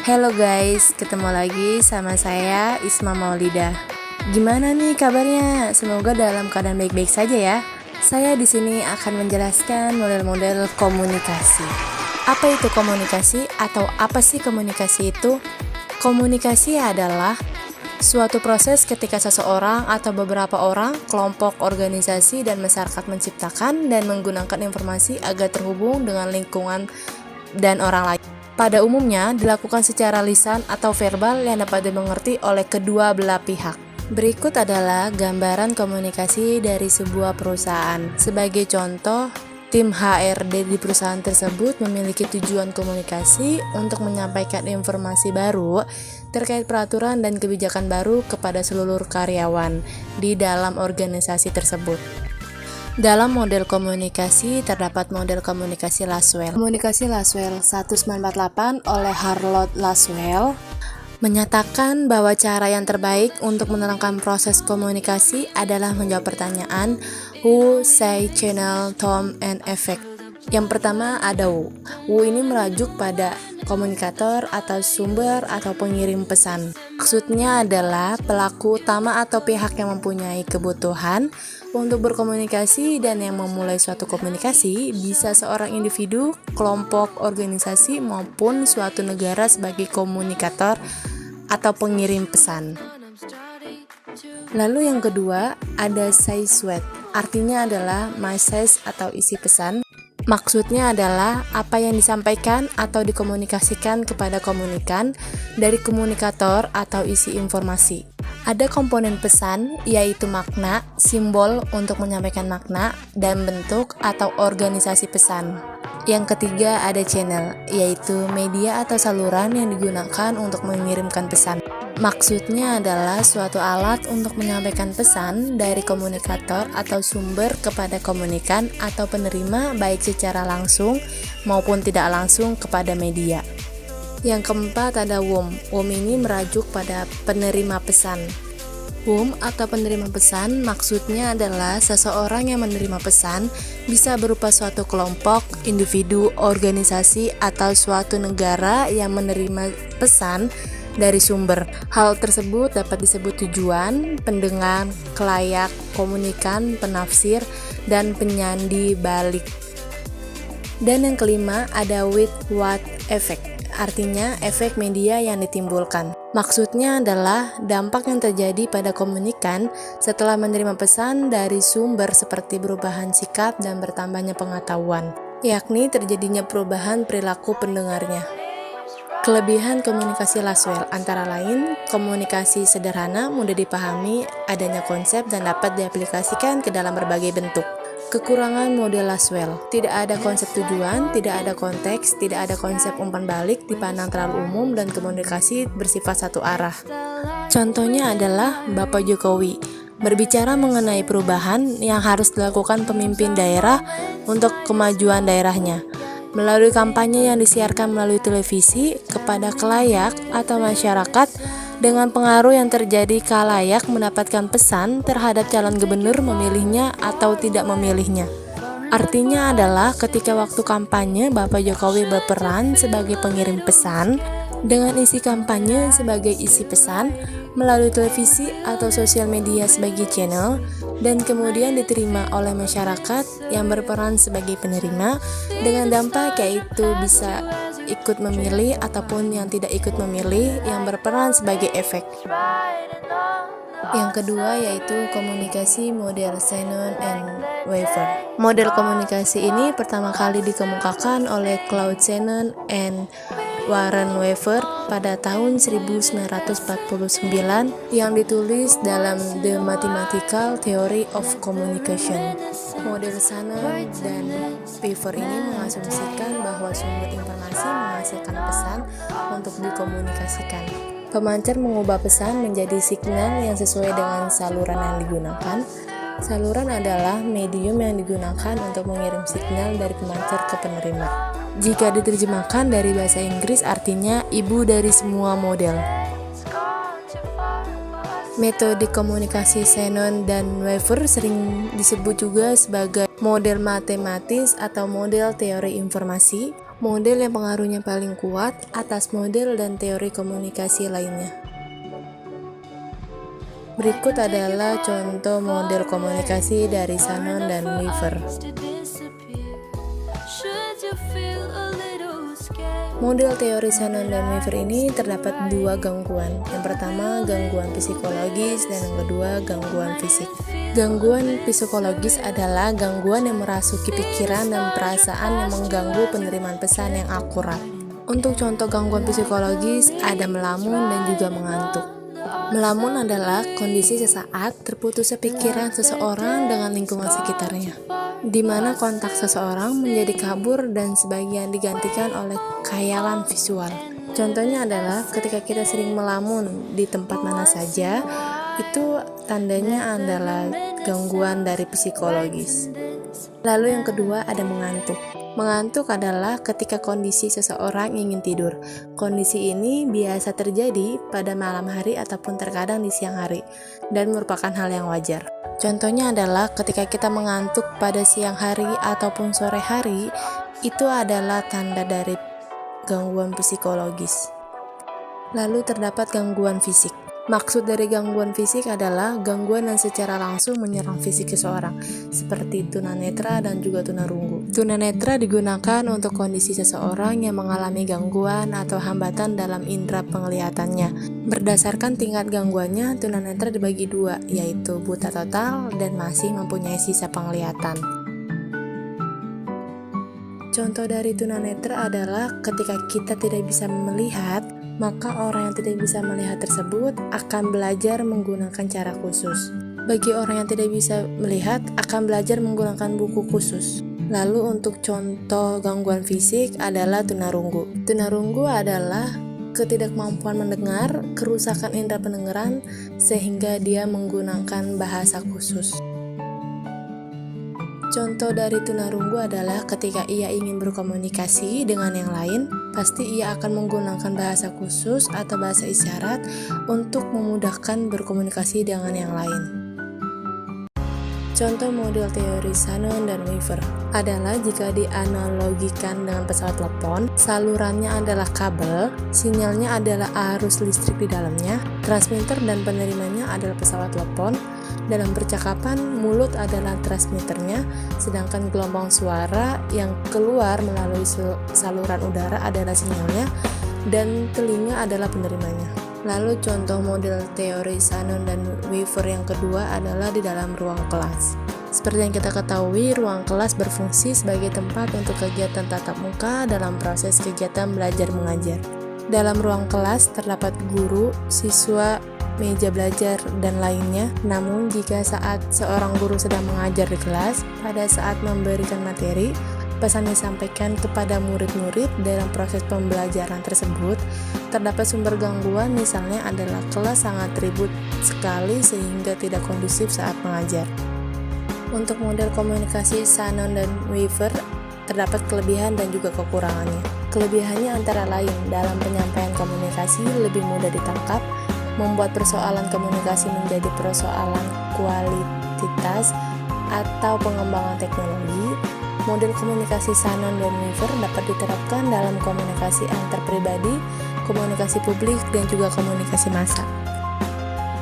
Hello guys, ketemu lagi sama saya Isma Maulida. Gimana nih kabarnya? Semoga dalam keadaan baik-baik saja ya. Saya di sini akan menjelaskan model-model komunikasi. Apa itu komunikasi atau apa sih komunikasi itu? Komunikasi adalah suatu proses ketika seseorang atau beberapa orang, kelompok, organisasi, dan masyarakat menciptakan dan menggunakan informasi agar terhubung dengan lingkungan dan orang lain. Pada umumnya dilakukan secara lisan atau verbal yang dapat dimengerti oleh kedua belah pihak. Berikut adalah gambaran komunikasi dari sebuah perusahaan. Sebagai contoh, tim HRD di perusahaan tersebut memiliki tujuan komunikasi untuk menyampaikan informasi baru terkait peraturan dan kebijakan baru kepada seluruh karyawan di dalam organisasi tersebut. Dalam model komunikasi terdapat model komunikasi Laswell. Komunikasi Laswell 1948 oleh Harold Laswell menyatakan bahwa cara yang terbaik untuk menerangkan proses komunikasi adalah menjawab pertanyaan who, say, channel, tone, and effect. Yang pertama ada who. Who ini merujuk pada komunikator atau sumber atau pengirim pesan. Maksudnya adalah pelaku utama atau pihak yang mempunyai kebutuhan untuk berkomunikasi dan yang memulai suatu komunikasi bisa seorang individu, kelompok, organisasi maupun suatu negara sebagai komunikator atau pengirim pesan. Lalu yang kedua ada say sweat, artinya adalah message atau isi pesan. Maksudnya adalah apa yang disampaikan atau dikomunikasikan kepada komunikan dari komunikator atau isi informasi. Ada komponen pesan, yaitu makna, simbol untuk menyampaikan makna, dan bentuk atau organisasi pesan. Yang ketiga ada channel, yaitu media atau saluran yang digunakan untuk mengirimkan pesan. Maksudnya adalah suatu alat untuk menyampaikan pesan dari komunikator atau sumber kepada komunikan atau penerima baik secara langsung maupun tidak langsung kepada media. Yang keempat ada whom. Whom ini merujuk pada penerima pesan. Whom atau penerima pesan maksudnya adalah seseorang yang menerima pesan bisa berupa suatu kelompok, individu, organisasi, atau suatu negara yang menerima pesan dari sumber. Hal tersebut dapat disebut tujuan, pendengar, kelayak, komunikan, penafsir, dan penyandi balik. Dan yang kelima ada with what effect, artinya efek media yang ditimbulkan. Maksudnya adalah dampak yang terjadi pada komunikan setelah menerima pesan dari sumber seperti perubahan sikap dan bertambahnya pengetahuan, yakni terjadinya perubahan perilaku pendengarnya. Kelebihan komunikasi Laswell antara lain komunikasi sederhana, mudah dipahami, adanya konsep dan dapat diaplikasikan ke dalam berbagai bentuk. Kekurangan model Laswell, tidak ada konsep tujuan, tidak ada konteks, tidak ada konsep umpan balik, dipandang terlalu umum dan komunikasi bersifat satu arah. Contohnya adalah Bapak Jokowi berbicara mengenai perubahan yang harus dilakukan pemimpin daerah untuk kemajuan daerahnya. Melalui kampanye yang disiarkan melalui televisi kepada kelayak atau masyarakat dengan pengaruh yang terjadi kalayak mendapatkan pesan terhadap calon gubernur memilihnya atau tidak memilihnya. Artinya adalah ketika waktu kampanye Bapak Jokowi berperan sebagai pengirim pesan dengan isi kampanye sebagai isi pesan melalui televisi atau sosial media sebagai channel dan kemudian diterima oleh masyarakat yang berperan sebagai penerima dengan dampak yaitu bisa ikut memilih ataupun yang tidak ikut memilih yang berperan sebagai efek. Yang kedua yaitu komunikasi model Shannon and Weaver. Model komunikasi ini pertama kali dikemukakan oleh Claude Shannon and Warren Weaver pada tahun 1949 yang ditulis dalam The Mathematical Theory of Communication. Model Shannon dan Weaver ini mengasumsikan bahwa sumber informasi menghasilkan pesan untuk dikomunikasikan. Pemancar mengubah pesan menjadi signal yang sesuai dengan saluran yang digunakan. Saluran adalah medium yang digunakan untuk mengirim signal dari pemancar ke penerima. Jika diterjemahkan dari bahasa Inggris artinya ibu dari semua model. Metode komunikasi Shannon dan Weaver sering disebut juga sebagai model matematis atau model teori informasi. model yang pengaruhnya paling kuat atas model dan teori komunikasi lainnya. Berikut adalah contoh model komunikasi dari Shannon dan Weaver. Model teori Shannon dan Weaver ini terdapat dua gangguan. Yang pertama, gangguan psikologis, dan yang kedua, gangguan fisik. Gangguan psikologis adalah gangguan yang merasuki pikiran dan perasaan yang mengganggu penerimaan pesan yang akurat. Untuk contoh gangguan psikologis ada melamun dan juga mengantuk. Melamun adalah kondisi sesaat terputusnya pikiran seseorang dengan lingkungan sekitarnya, di mana kontak seseorang menjadi kabur dan sebagian digantikan oleh khayalan visual. Contohnya adalah ketika kita sering melamun di tempat mana saja, itu tandanya adalah gangguan dari psikologis. Lalu yang kedua ada mengantuk. Mengantuk adalah ketika kondisi seseorang ingin tidur. Kondisi ini biasa terjadi pada malam hari ataupun terkadang di siang hari dan merupakan hal yang wajar. Contohnya adalah ketika kita mengantuk pada siang hari ataupun sore hari, itu adalah tanda dari gangguan psikologis. Lalu terdapat gangguan fisik. Maksud dari gangguan fisik adalah gangguan yang secara langsung menyerang fisik seseorang, seperti tunanetra dan juga tunarunggu. Tunanetra digunakan untuk kondisi seseorang yang mengalami gangguan atau hambatan dalam indera penglihatannya. Berdasarkan tingkat gangguannya, tunanetra dibagi dua, yaitu buta total dan masih mempunyai sisa penglihatan. Contoh dari tunanetra adalah ketika kita tidak bisa melihat, maka orang yang tidak bisa melihat tersebut akan belajar menggunakan cara khusus. Bagi orang yang tidak bisa melihat, akan belajar menggunakan buku khusus. Lalu untuk contoh gangguan fisik adalah tunarunggu. Tunarunggu adalah ketidakmampuan mendengar, kerusakan indera pendengaran, sehingga dia menggunakan bahasa khusus. Contoh dari tunarunggu adalah ketika ia ingin berkomunikasi dengan yang lain, pasti ia akan menggunakan bahasa khusus atau bahasa isyarat untuk memudahkan berkomunikasi dengan yang lain. Contoh model teori Shannon dan Weaver adalah jika dianalogikan dengan pesawat telepon, salurannya adalah kabel, sinyalnya adalah arus listrik di dalamnya, transmitter dan penerimanya adalah pesawat telepon. Dalam percakapan, mulut adalah transmitternya, sedangkan gelombang suara yang keluar melalui saluran udara adalah sinyalnya, dan telinga adalah penerimanya. Lalu contoh model teori Shannon dan Weaver yang kedua adalah di dalam ruang kelas. Seperti yang kita ketahui, ruang kelas berfungsi sebagai tempat untuk kegiatan tatap muka dalam proses kegiatan belajar mengajar. Dalam ruang kelas terdapat guru, siswa, meja belajar, dan lainnya. Namun jika saat seorang guru sedang mengajar di kelas, pada saat memberikan materi, pesan disampaikan kepada murid-murid dalam proses pembelajaran tersebut, terdapat sumber gangguan, misalnya adalah kelas sangat ribut sekali sehingga tidak kondusif saat mengajar. Untuk model komunikasi Shannon dan Weaver, terdapat kelebihan dan juga kekurangannya. Kelebihannya antara lain dalam penyampaian komunikasi lebih mudah ditangkap, membuat persoalan komunikasi menjadi persoalan kualitas atau pengembangan teknologi. Model komunikasi Shannon dan Weaver dapat diterapkan dalam komunikasi antar pribadi, komunikasi publik, dan juga komunikasi massa.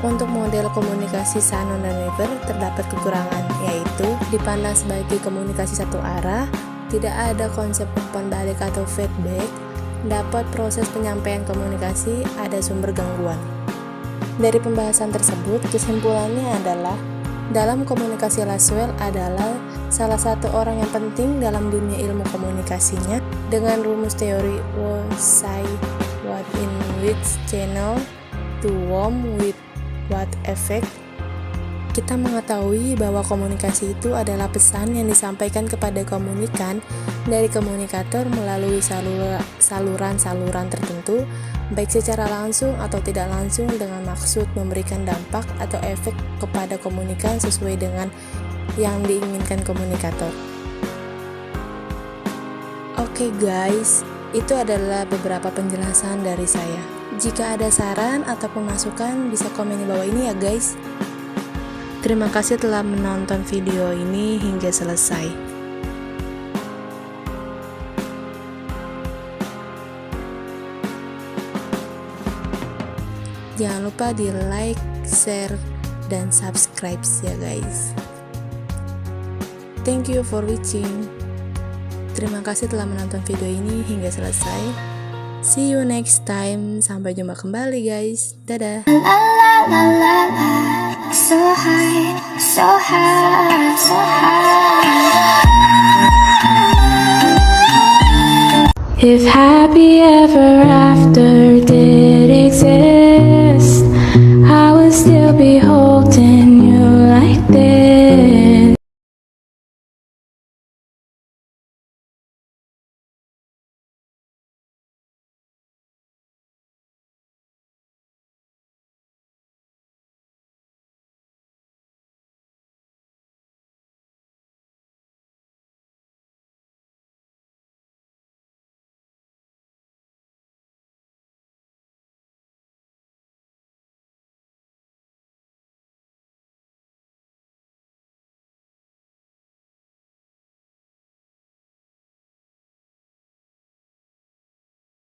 Untuk model komunikasi Shannon dan Weaver terdapat kekurangan, yaitu dipandang sebagai komunikasi satu arah, tidak ada konsep umpan balik atau feedback, dapat proses penyampaian komunikasi, ada sumber gangguan. Dari pembahasan tersebut, kesimpulannya adalah dalam komunikasi Laswell adalah salah satu orang yang penting dalam dunia ilmu komunikasinya. Dengan rumus teori what say, what in which channel, to whom, with what effect, kita mengetahui bahwa komunikasi itu adalah pesan yang disampaikan kepada komunikan dari komunikator melalui saluran-saluran tertentu, baik secara langsung atau tidak langsung, dengan maksud memberikan dampak atau efek kepada komunikan sesuai dengan yang diinginkan komunikator. Oke guys, itu adalah beberapa penjelasan dari saya. Jika ada saran ataupun masukan, bisa komen di bawah ini ya guys. Terima kasih telah menonton video ini hingga selesai. Jangan lupa di like, share, dan subscribe ya guys. Thank you for watching. Terima kasih telah menonton video ini hingga selesai. See you next time. Sampai jumpa kembali guys. Dadah. So high, so high, so high. If happy ever after